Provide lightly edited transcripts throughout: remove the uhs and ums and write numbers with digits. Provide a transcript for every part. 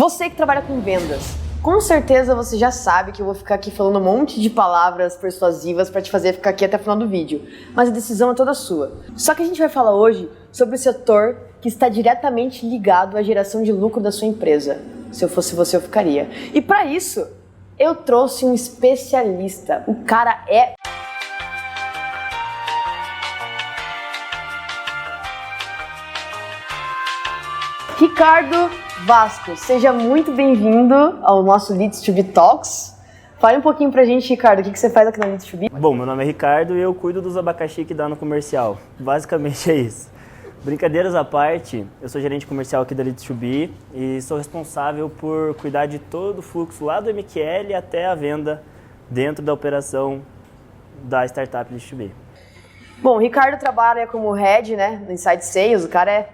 Você que trabalha com vendas, com certeza você já sabe que eu vou ficar aqui falando um monte de palavras persuasivas para te fazer ficar aqui até o final do vídeo, mas a decisão é toda sua. Só que a gente vai falar hoje sobre o setor que está diretamente ligado à geração de lucro da sua empresa. Se eu fosse você, eu ficaria. E para isso, eu trouxe um especialista. O cara é... Ricardo Vasco, seja muito bem-vindo ao nosso Leads2B Talks. Fale um pouquinho pra gente, Ricardo, o que você faz aqui na Leads2B? Bom, meu nome é Ricardo e eu cuido dos abacaxi que dá no comercial. Basicamente é isso. Brincadeiras à parte, eu sou gerente comercial aqui da Leads2B e sou responsável por cuidar de todo o fluxo lá do MQL até a venda dentro da operação da startup Leads2B. Bom, o Ricardo trabalha como head, né, no Inside Sales, o cara é...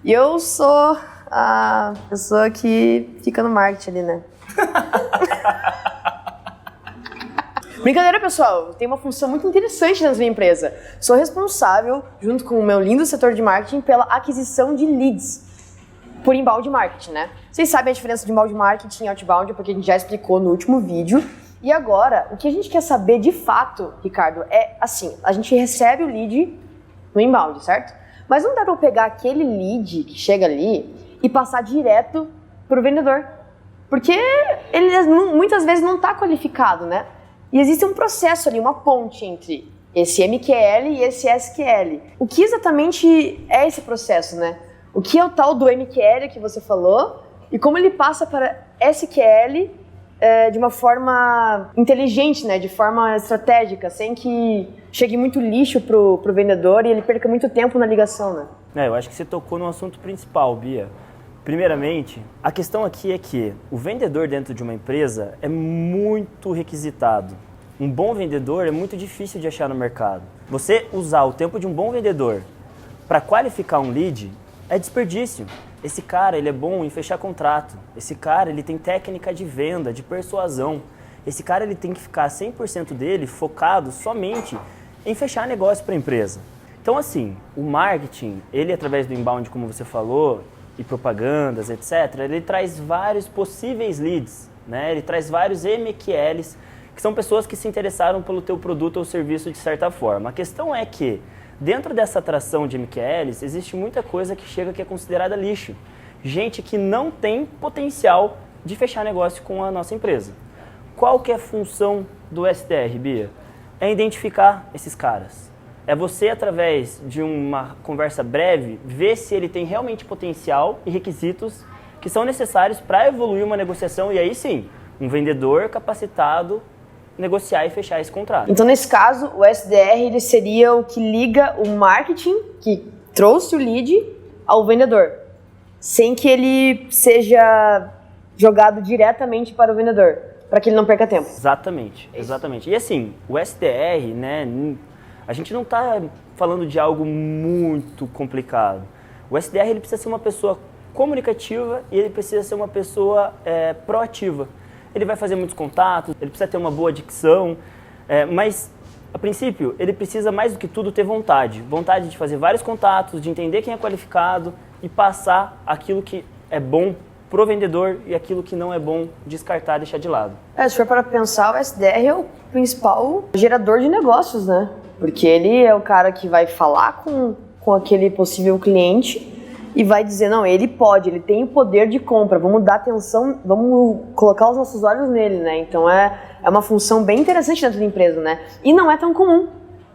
E eu sou a pessoa que fica no marketing ali, né? Brincadeira, pessoal. Tem uma função muito interessante na minha empresa. Sou responsável, junto com o meu lindo setor de marketing, pela aquisição de leads por inbound marketing, né? Vocês sabem a diferença de inbound marketing e outbound, porque a gente já explicou no último vídeo. E agora, o que a gente quer saber de fato, Ricardo, é assim, a gente recebe o lead no inbound, certo? Mas não dá pra eu pegar aquele lead que chega ali e passar direto pro vendedor. Porque ele muitas vezes não está qualificado, né? E existe um processo ali, uma ponte entre esse MQL e esse SQL. O que exatamente é esse processo, né? O que é o tal do MQL que você falou e como ele passa para SQL de uma forma inteligente, né? De forma estratégica, sem que chegue muito lixo pro vendedor e ele perca muito tempo na ligação, né? Eu acho que você tocou no assunto principal, Bia. Primeiramente, a questão aqui é que o vendedor dentro de uma empresa é muito requisitado. Um bom vendedor é muito difícil de achar no mercado. Você usar o tempo de um bom vendedor para qualificar um lead é desperdício. Esse cara, ele é bom em fechar contrato. Esse cara, ele tem técnica de venda, de persuasão. Esse cara, ele tem que ficar 100% dele focado somente em fechar negócio para a empresa. Então, assim, o marketing, ele através do inbound, como você falou, e propagandas, etc., ele traz vários possíveis leads, né? Ele traz vários MQLs, que são pessoas que se interessaram pelo teu produto ou serviço de certa forma. A questão é que, dentro dessa atração de MQLs, existe muita coisa que chega que é considerada lixo. Gente que não tem potencial de fechar negócio com a nossa empresa. Qual que é a função do SDR, Bia? É identificar esses caras. É você, através de uma conversa breve, ver se ele tem realmente potencial e requisitos que são necessários para evoluir uma negociação e aí sim, um vendedor capacitado negociar e fechar esse contrato. Então, nesse caso, o SDR ele seria o que liga o marketing, que trouxe o lead, ao vendedor, sem que ele seja jogado diretamente para o vendedor, para que ele não perca tempo. Exatamente, exatamente. E assim, o SDR, né, a gente não está falando de algo muito complicado. O SDR ele precisa ser uma pessoa comunicativa e ele precisa ser uma pessoa proativa. Ele vai fazer muitos contatos, ele precisa ter uma boa dicção, mas, a princípio, ele precisa mais do que tudo ter vontade. Vontade de fazer vários contatos, de entender quem é qualificado e passar aquilo que é bom pro vendedor e aquilo que não é bom descartar, deixar de lado. Se for para pensar, o SDR é o principal gerador de negócios, né? Porque ele é o cara que vai falar com aquele possível cliente e vai dizer, não, ele pode, ele tem o poder de compra, vamos dar atenção, vamos colocar os nossos olhos nele, né? Então é uma função bem interessante dentro da empresa, né? E não é tão comum.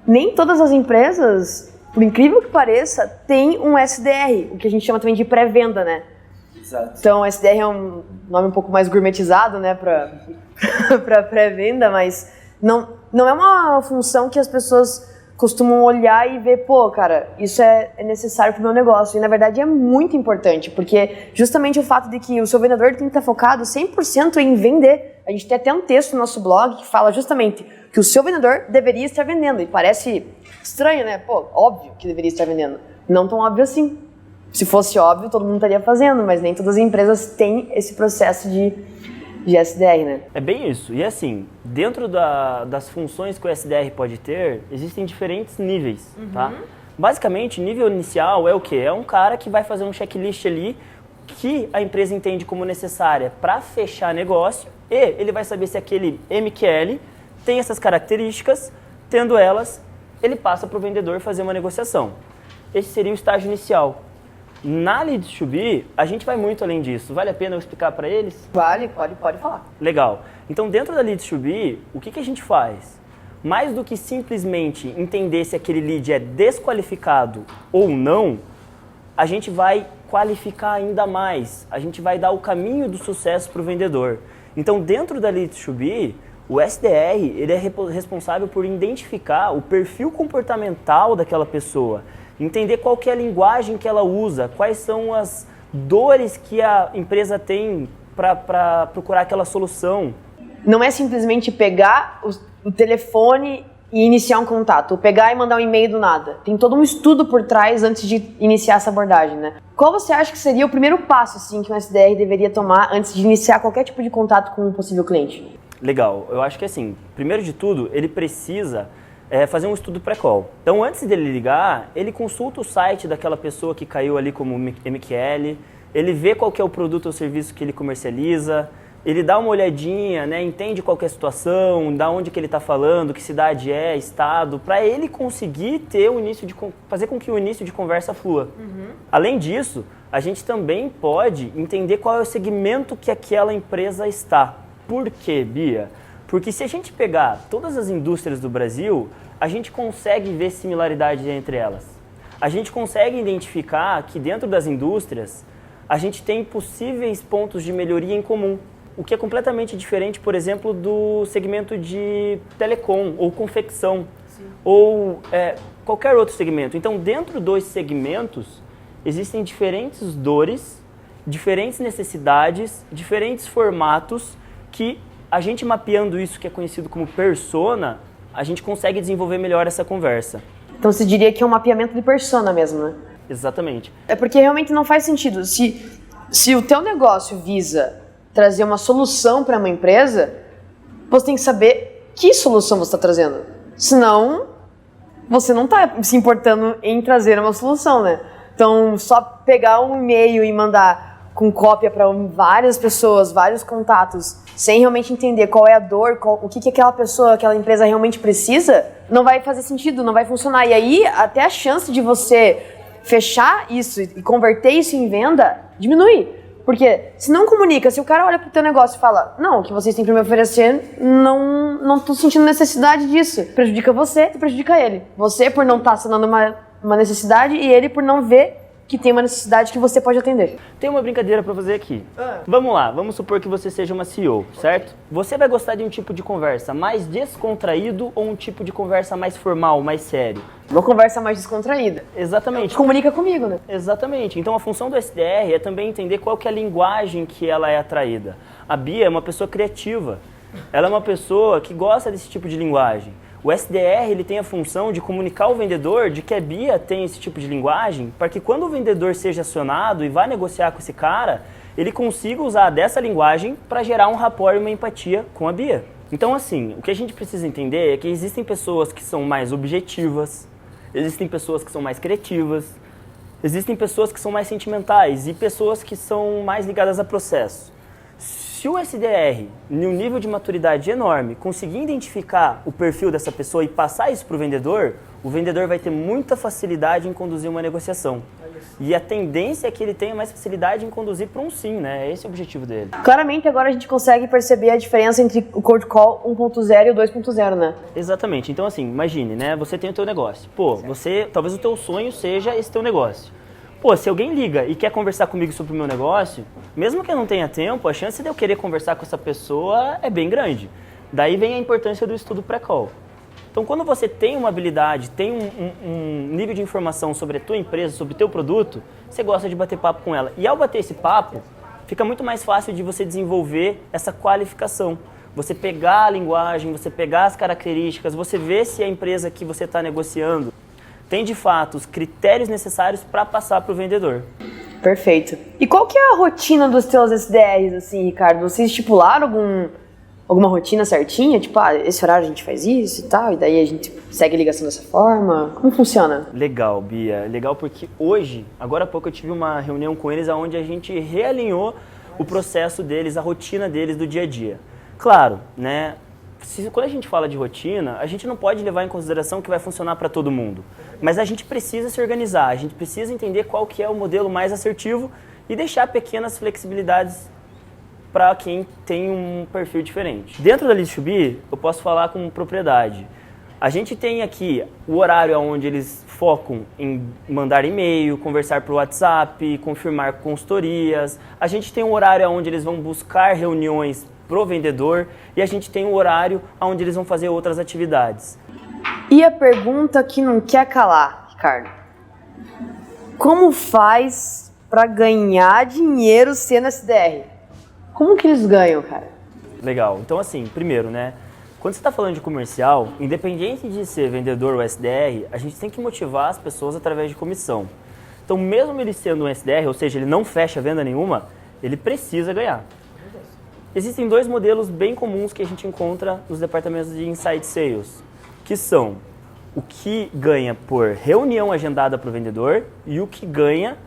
Nem todas as empresas, por incrível que pareça, tem um SDR, o que a gente chama também de pré-venda, né? Exato. Então, SDR é um nome um pouco mais gourmetizado, né, para pré-venda, mas não é uma função que as pessoas costumam olhar e ver, pô, cara, isso é necessário para o meu negócio. E, na verdade, é muito importante, porque justamente o fato de que o seu vendedor tem que estar focado 100% em vender. A gente tem até um texto no nosso blog que fala justamente que o seu vendedor deveria estar vendendo. E parece estranho, né? Pô, óbvio que deveria estar vendendo. Não tão óbvio assim. Se fosse óbvio, todo mundo estaria fazendo, mas nem todas as empresas têm esse processo de SDR, né? É bem isso. E assim, dentro das funções que o SDR pode ter, existem diferentes níveis, tá? Basicamente, nível inicial é o quê? É um cara que vai fazer um checklist ali que a empresa entende como necessária para fechar negócio e ele vai saber se aquele MQL tem essas características, tendo elas, ele passa para o vendedor fazer uma negociação. Esse seria o estágio inicial. Na Leads to Be, a gente vai muito além disso. Vale a pena eu explicar para eles? Vale, pode falar. Legal. Então, dentro da Leads to Be, o que a gente faz? Mais do que simplesmente entender se aquele lead é desqualificado ou não, a gente vai qualificar ainda mais. A gente vai dar o caminho do sucesso para o vendedor. Então, dentro da Leads to Be, o SDR ele é responsável por identificar o perfil comportamental daquela pessoa, entender qual que é a linguagem que ela usa, quais são as dores que a empresa tem para procurar aquela solução. Não é simplesmente pegar o telefone e iniciar um contato, ou pegar e mandar um e-mail do nada. Tem todo um estudo por trás antes de iniciar essa abordagem, né? Qual você acha que seria o primeiro passo assim, que um SDR deveria tomar antes de iniciar qualquer tipo de contato com um possível cliente? Legal, eu acho que assim, primeiro de tudo, ele precisa fazer um estudo pré-call. Então, antes dele ligar, ele consulta o site daquela pessoa que caiu ali como MQL, ele vê qual que é o produto ou serviço que ele comercializa, ele dá uma olhadinha, né, entende qual que é a situação, da onde que ele está falando, que cidade é, estado, para ele conseguir ter fazer com que o início de conversa flua. Além disso, a gente também pode entender qual é o segmento que aquela empresa está. Por quê, Bia? Porque se a gente pegar todas as indústrias do Brasil, a gente consegue ver similaridades entre elas. A gente consegue identificar que dentro das indústrias, a gente tem possíveis pontos de melhoria em comum. O que é completamente diferente, por exemplo, do segmento de telecom ou confecção. Sim. Ou qualquer outro segmento. Então, dentro dos segmentos, existem diferentes dores, diferentes necessidades, diferentes formatos que a gente mapeando isso que é conhecido como persona, a gente consegue desenvolver melhor essa conversa. Então você diria que é um mapeamento de persona mesmo, né? Exatamente. É porque realmente não faz sentido. Se o teu negócio visa trazer uma solução para uma empresa, você tem que saber que solução você está trazendo. Senão, você não está se importando em trazer uma solução, né? Então, só pegar um e-mail e mandar com cópia para várias pessoas, vários contatos, sem realmente entender qual é a dor, o que aquela pessoa, aquela empresa realmente precisa, não vai fazer sentido, não vai funcionar. E aí, até a chance de você fechar isso e converter isso em venda diminui. Porque se não comunica, se o cara olha pro teu negócio e fala, não, o que vocês têm para me oferecer, não tô sentindo necessidade disso. Prejudica você e prejudica ele. Você por não estar assinando uma necessidade e ele por não ver que tem uma necessidade que você pode atender. Tem uma brincadeira para fazer aqui. Vamos lá, vamos supor que você seja uma CEO, certo? Você vai gostar de um tipo de conversa mais descontraído ou um tipo de conversa mais formal, mais sério? Uma conversa mais descontraída. Exatamente. Comunica comigo, né? Exatamente. Então a função do SDR é também entender qual que é a linguagem que ela é atraída. A Bia é uma pessoa criativa. Ela é uma pessoa que gosta desse tipo de linguagem. O SDR ele tem a função de comunicar ao vendedor de que a Bia tem esse tipo de linguagem para que quando o vendedor seja acionado e vá negociar com esse cara, ele consiga usar dessa linguagem para gerar um rapport e uma empatia com a Bia. Então assim, o que a gente precisa entender é que existem pessoas que são mais objetivas, existem pessoas que são mais criativas, existem pessoas que são mais sentimentais e pessoas que são mais ligadas a processo. Se o SDR, em um nível de maturidade enorme, conseguir identificar o perfil dessa pessoa e passar isso para o vendedor vai ter muita facilidade em conduzir uma negociação. E a tendência é que ele tenha mais facilidade em conduzir para um sim, né? Esse é o objetivo dele. Claramente agora a gente consegue perceber a diferença entre o Cold Call 1.0 e o 2.0, né? Exatamente. Então assim, imagine, né? Você tem o teu negócio. Pô, talvez o teu sonho seja esse teu negócio. Pô, se alguém liga e quer conversar comigo sobre o meu negócio, mesmo que eu não tenha tempo, a chance de eu querer conversar com essa pessoa é bem grande. Daí vem a importância do estudo pré-call. Então, quando você tem uma habilidade, tem um nível de informação sobre a tua empresa, sobre o teu produto, você gosta de bater papo com ela. E ao bater esse papo, fica muito mais fácil de você desenvolver essa qualificação. Você pegar a linguagem, você pegar as características, você ver se a empresa que você está negociando tem de fato os critérios necessários para passar para o vendedor. Perfeito. E qual que é a rotina dos teus SDRs, assim, Ricardo? Vocês estipularam alguma rotina certinha? Tipo, esse horário a gente faz isso e tal, e daí a gente segue a ligação dessa forma? Como funciona? Legal, Bia. Legal porque hoje, agora há pouco eu tive uma reunião com eles onde a gente realinhou o processo deles, a rotina deles do dia a dia. Claro, né? Quando a gente fala de rotina, a gente não pode levar em consideração que vai funcionar para todo mundo. Mas a gente precisa se organizar, a gente precisa entender qual que é o modelo mais assertivo e deixar pequenas flexibilidades para quem tem um perfil diferente. Dentro da Leads2B, eu posso falar com propriedade. A gente tem aqui o horário onde eles focam em mandar e-mail, conversar por WhatsApp, confirmar consultorias. A gente tem um horário onde eles vão buscar reuniões pro vendedor e a gente tem um horário onde eles vão fazer outras atividades. E a pergunta que não quer calar, Ricardo. Como faz para ganhar dinheiro sendo SDR? Como que eles ganham, cara? Legal. Então, assim, primeiro, né? Quando você está falando de comercial, independente de ser vendedor ou SDR, a gente tem que motivar as pessoas através de comissão. Então, mesmo ele sendo um SDR, ou seja, ele não fecha venda nenhuma, ele precisa ganhar. Existem dois modelos bem comuns que a gente encontra nos departamentos de Inside Sales, que são o que ganha por reunião agendada para o vendedor e o que ganha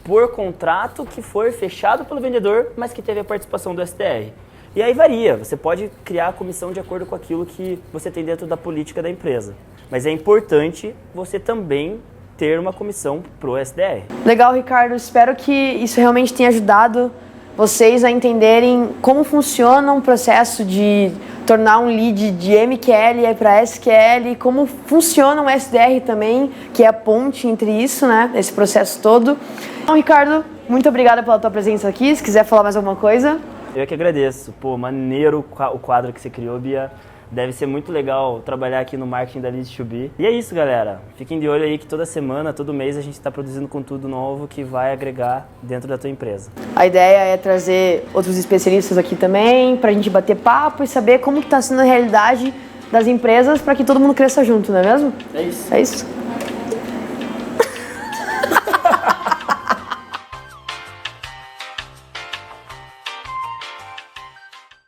por contrato que for fechado pelo vendedor, mas que teve a participação do SDR. E aí varia, você pode criar a comissão de acordo com aquilo que você tem dentro da política da empresa. Mas é importante você também ter uma comissão para o SDR. Legal, Ricardo. Espero que isso realmente tenha ajudado vocês a entenderem como funciona um processo de tornar um lead de MQL para SQL, como funciona um SDR também, que é a ponte entre isso, né, esse processo todo. Então, Ricardo, muito obrigada pela tua presença aqui. Se quiser falar mais alguma coisa. Eu que agradeço. Pô, maneiro o quadro que você criou, Bia. Deve ser muito legal trabalhar aqui no marketing da Leads2B. E é isso, galera. Fiquem de olho aí que toda semana, todo mês, a gente está produzindo conteúdo novo que vai agregar dentro da tua empresa. A ideia é trazer outros especialistas aqui também, para a gente bater papo e saber como está sendo a realidade das empresas para que todo mundo cresça junto, não é mesmo? É isso. É isso.